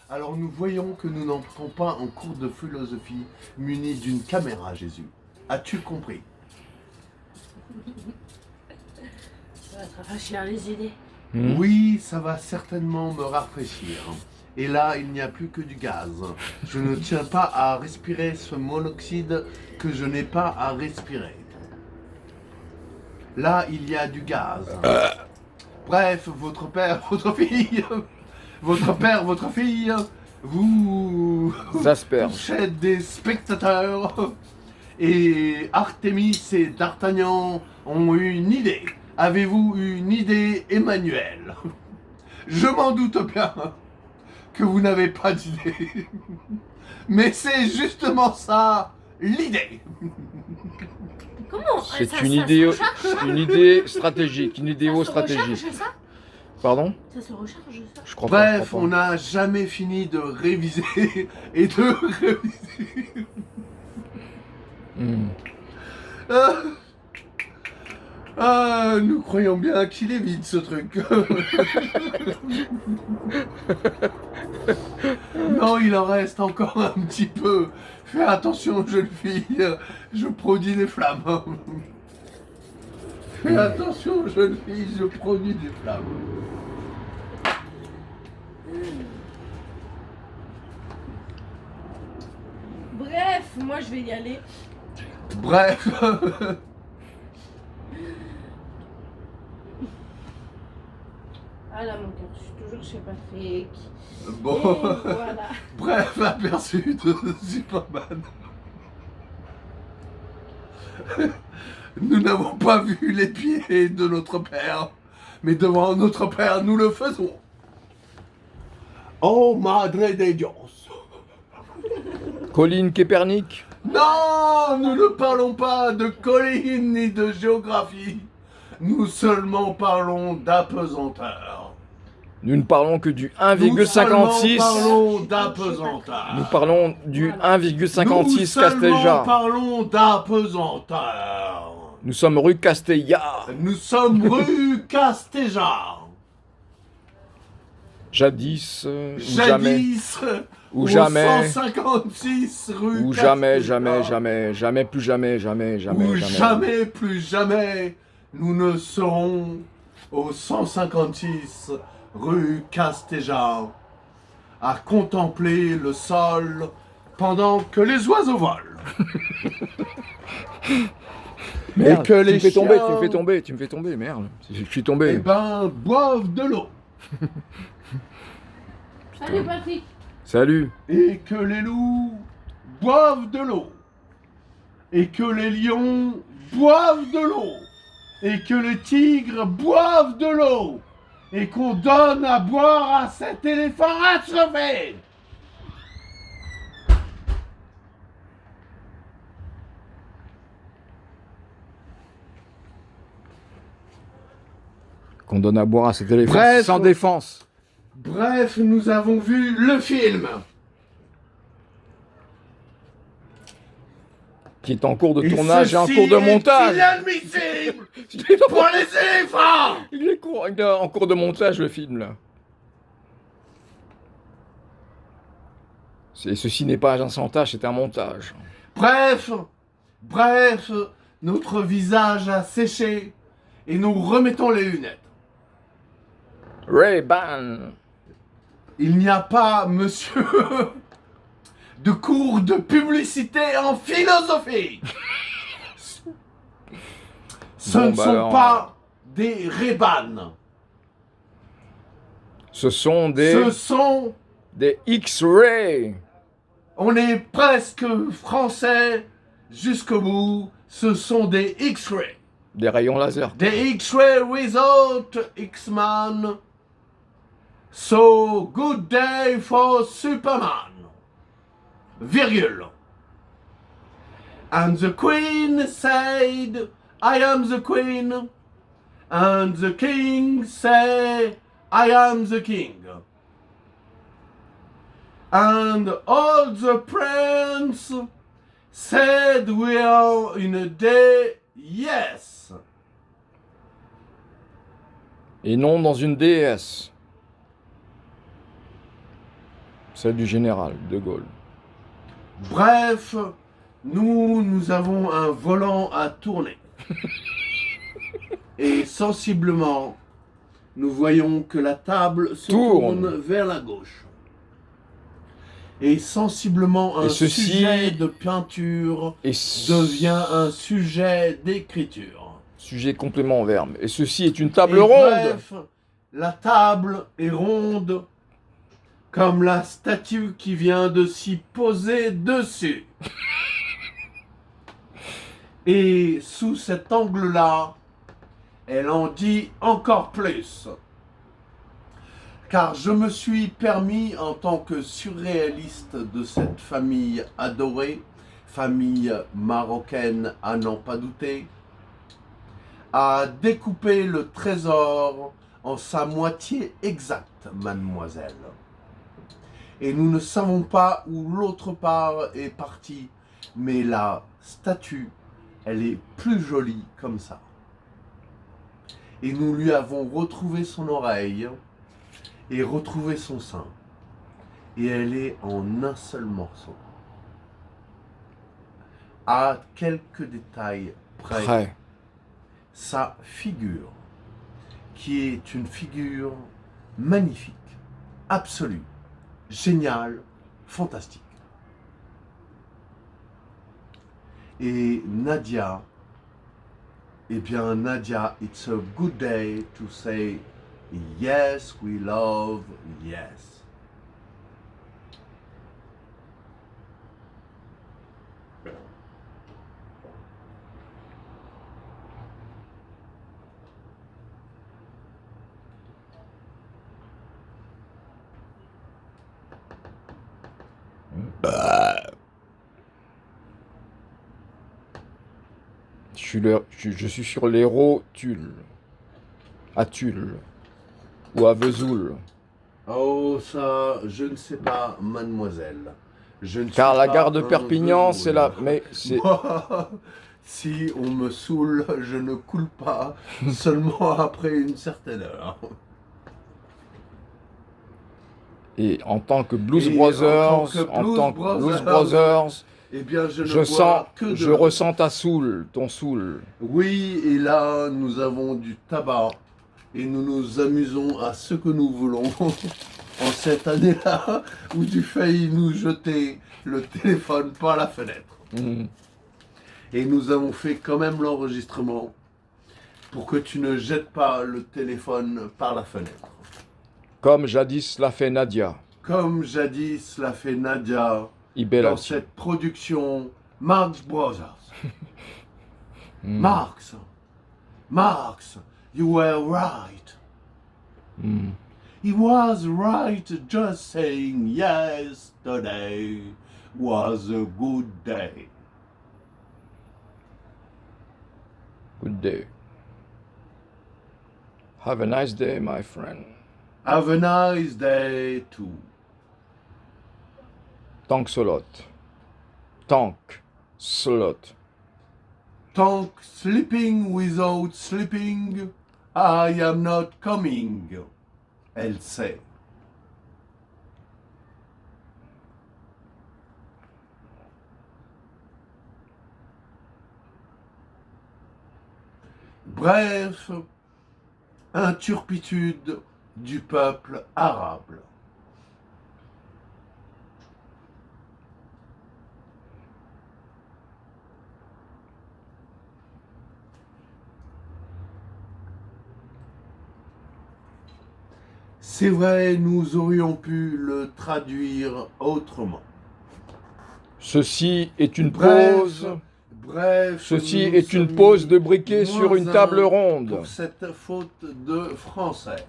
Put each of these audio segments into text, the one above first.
Alors nous voyons que nous n'entrons pas en cours de philosophie munis d'une caméra, Jésus. As-tu compris? Ça va te rafraîchir les idées. Oui, ça va certainement me rafraîchir. Et là, il n'y a plus que du gaz. Je ne tiens pas à respirer ce monoxyde que je n'ai pas à respirer. Là, il y a du gaz. Bref, votre père, votre fille, votre père, votre fille, vous Asperges. êtes des spectateurs. Et Artémis et D'Artagnan ont eu une idée. Avez-vous une idée, Emmanuel? Je m'en doute bien que vous n'avez pas d'idée. Mais c'est justement ça, l'idée. Comment C'est ça, une ça idée, se recharge, ça une idée stratégique, une Ça idéo se recharge, stratégique. ça Pardon? Ça se recharge, ça Je crois pas. je Bref, crois pas. on n'a jamais fini de réviser et de réviser. Nous croyons bien qu'il est vide ce truc. Non, il en reste encore un petit peu. Fais attention, jeune fille, je produis des flammes. Fais attention, jeune fille, je produis des flammes. Bref, moi je vais y aller. Bref. Ah là, mon cœur, je suis toujours chez Patrick. Bon. Et voilà. Bref, aperçu de Superman. Nous n'avons pas vu les pieds de notre père, mais devant notre père, nous le faisons. Oh, Madre de Dios. Colline Kepernic. Non, nous ne parlons pas de collines ni de géographie. Nous seulement parlons d'apesanteur. Nous ne parlons que du Nous seulement 1,56. parlons d'apesanteur. Nous parlons du Voilà. 1,56 Nous seulement Castellia. parlons d'apesanteur. Nous sommes rue Castella. Nous sommes rue Castejar. Jadis, ou jamais. Jadis, Ou au jamais. 156 rue Ou jamais, Castejar. jamais, jamais, jamais, plus jamais, jamais, jamais, Ou jamais. jamais, plus jamais, nous ne serons au 156 rue Castejar à contempler le sol pendant que les oiseaux volent. Merde, Et que les tu me fais tomber, chiens- tu me fais tomber, tu me fais tomber, merde. Je suis Eh tombé. ben, boivent de l'eau. Salut Patrick. Salut. Et que les loups boivent de l'eau. Et que les lions boivent de l'eau. Et que les tigres boivent de l'eau. Et qu'on donne à boire à cet éléphant assoiffé. Qu'on donne à boire à cet éléphant Bref. sans défense. Bref, nous avons vu le film. Qui est en cours de Et tournage et en ceci cours de est montage. inadmissible Il est pour les éléphants. il est en cours de montage, le film, là. Ceci n'est pas un chantage, c'est un montage. Bref, notre visage a séché et nous remettons les lunettes. Ray-Ban. Il n'y a pas, monsieur, de cours de publicité en philosophie. Ce Bon, ne bah sont alors, pas des Ray-Ban. Ce sont Ce sont... des X-Ray. On est presque français jusqu'au bout. Ce sont des X-Ray. Des rayons laser. Des X-Ray without X-Man. So good day for Superman. Virgule. And the Queen said, I am the Queen. And the King said, I am the King. And all the prince said we are in a day, yes. Et non dans une déesse. Celle du général de Gaulle. Bref, nous avons un volant à tourner. Et sensiblement, nous voyons que la table se tourne vers la gauche. Et sensiblement, un sujet de peinture devient un sujet d'écriture. Sujet complément en verbe. Et ceci est une table ronde. Bref, la table est ronde, comme la statue qui vient de s'y poser dessus. Et sous cet angle-là, elle en dit encore plus. Car je me suis permis, en tant que surréaliste de cette famille adorée, famille marocaine à n'en pas douter, à découper le trésor en sa moitié exacte, mademoiselle. Et nous ne savons pas où l'autre part est partie, mais la statue, elle est plus jolie comme ça. Et nous lui avons retrouvé son oreille et retrouvé son sein. Et elle est en un seul morceau. À quelques détails près. Sa figure, qui est une figure magnifique, absolue, géniale, fantastique. Et Nadia, eh bien Nadia, it's a good day to say yes, we love, yes. Je suis sur l'héros Tulle. À Tulle. Ou à Vesoul. Oh, ça, je ne sais pas, mademoiselle. Car la gare de Perpignan, c'est là. Mais c'est. Si on me saoule, je ne coule pas, seulement après une certaine heure. Et en tant que Blues Brothers, eh bien, je ressens ta soul, ton soul. Oui, et là, nous avons du tabac et nous nous amusons à ce que nous voulons en cette année-là où tu faillis nous jeter le téléphone par la fenêtre. Et nous avons fait quand même l'enregistrement pour que tu ne jettes pas le téléphone par la fenêtre. Comme jadis l'a fait Nadia. Comme jadis l'a fait Nadia dans cette production Marx Brothers. Marx, you were right. He was right just saying yesterday was a good day. Good day. Have a nice day, my friend. Have a nice day too. Thanks a lot. Thank a lot. Tank sleeping without sleeping, I am not coming, elle sait. Bref, un turpitude du peuple arabe. C'est vrai, nous aurions pu le traduire autrement. Ceci est une pause. Ceci est une pause de briquet sur une table ronde. Pour cette faute de français.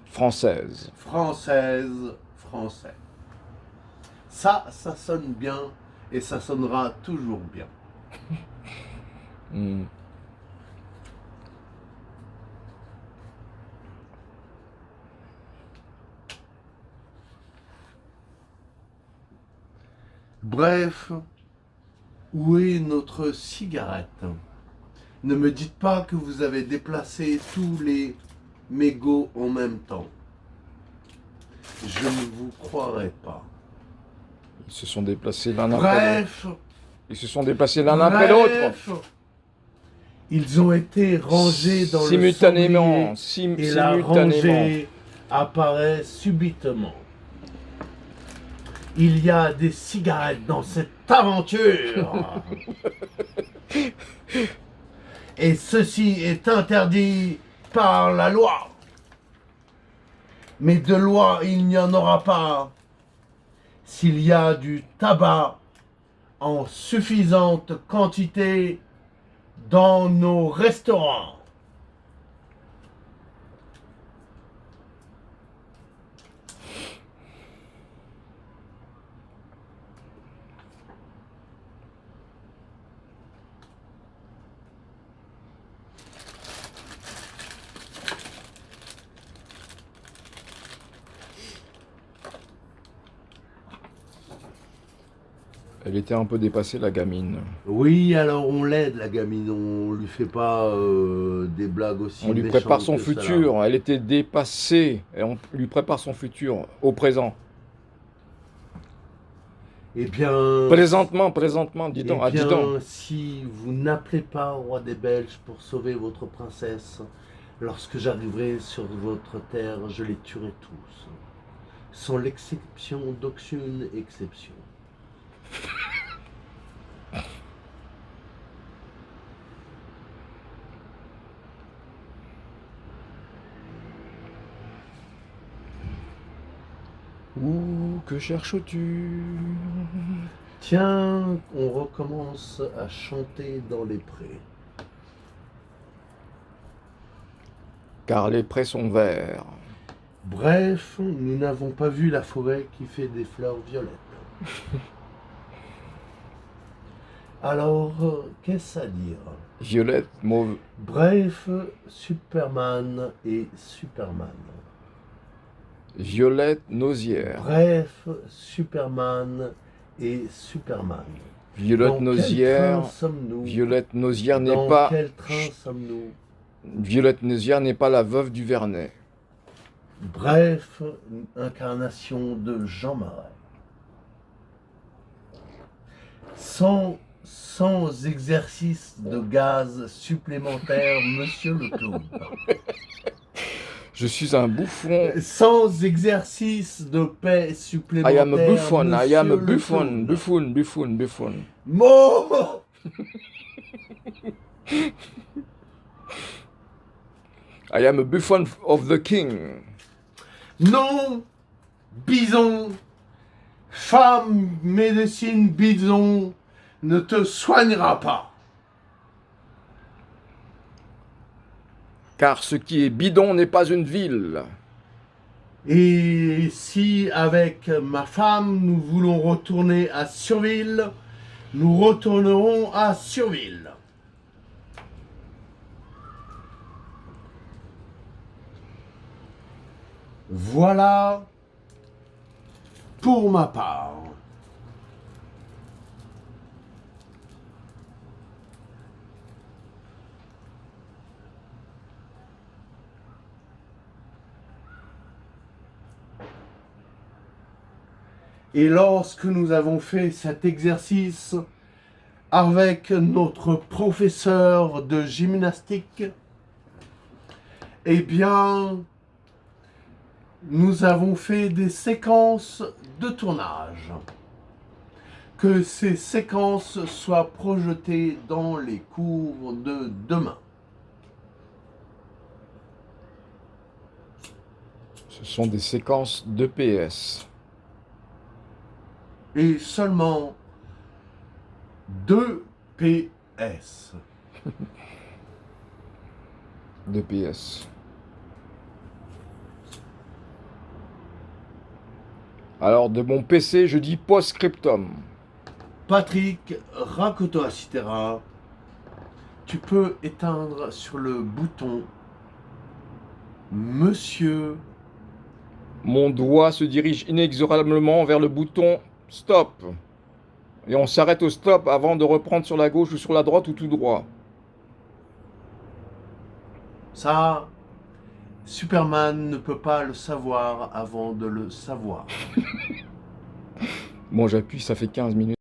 Française. Français. Ça sonne bien et ça sonnera toujours bien. Bref, où est notre cigarette? Ne me dites pas que vous avez déplacé tous les mégots en même temps. Je ne vous croirais pas. Ils se sont déplacés l'un après l'autre. Bref, Ils se sont déplacés l'un après l'autre. ils ont été rangés dans Simultanément. le sanglier et la rangée apparaît subitement. Il y a des cigarettes dans cette aventure. Et ceci est interdit par la loi. Mais de loi, il n'y en aura pas s'il y a du tabac en suffisante quantité dans nos restaurants. Elle était un peu dépassée, la gamine. Oui, alors on l'aide, la gamine, on lui fait pas des blagues aussi On lui méchantes prépare son que ça, là. futur. Elle était dépassée. Et on lui prépare son futur au présent. Eh bien, Présentement, dis donc. eh Ah, dis donc. bien, si vous n'appelez pas au roi des Belges pour sauver votre princesse, lorsque j'arriverai sur votre terre, je les tuerai tous. Sans l'exception d'aucune exception. Où que cherches-tu? Tiens, on recommence à chanter dans les prés. Car les prés sont verts. Bref, nous n'avons pas vu la forêt qui fait des fleurs violettes. Alors, qu'est-ce à dire? Violette, mauve. Bref, Superman et Superman. Violette Nausière. Bref, Superman et Superman. Violette Dans Nausière. quel train sommes-nous? Violette Nausière n'est Dans pas. quel train sommes-nous? Violette Nausière n'est pas la veuve du Vernet. Bref, incarnation de Jean Marais. Sans exercice de gaz supplémentaire, monsieur le clown. Je suis un bouffon. Sans exercice de paix I supplémentaire. am a buffon. I monsieur am a le buffon. clown. Buffon. Mot. I am a buffon of the king. Non, bison, femme médecine bison ne te soignera pas. Car ce qui est bidon n'est pas une ville. Et si avec ma femme nous voulons retourner à Surville, nous retournerons à Surville. Voilà pour ma part. Et lorsque nous avons fait cet exercice avec notre professeur de gymnastique, eh bien, nous avons fait des séquences de tournage. Que ces séquences soient projetées dans les cours de demain. Ce sont des séquences d'EPS. Et seulement 2 PS. D'EPS. Alors, de mon PC, je dis post-scriptum. Patrick Rakoto Asitera, tu peux éteindre sur le bouton Monsieur. Mon doigt se dirige inexorablement vers le bouton stop. Et on s'arrête au stop avant de reprendre sur la gauche ou sur la droite ou tout droit. Ça, Superman ne peut pas le savoir avant de le savoir. Bon, j'appuie, ça fait 15 minutes.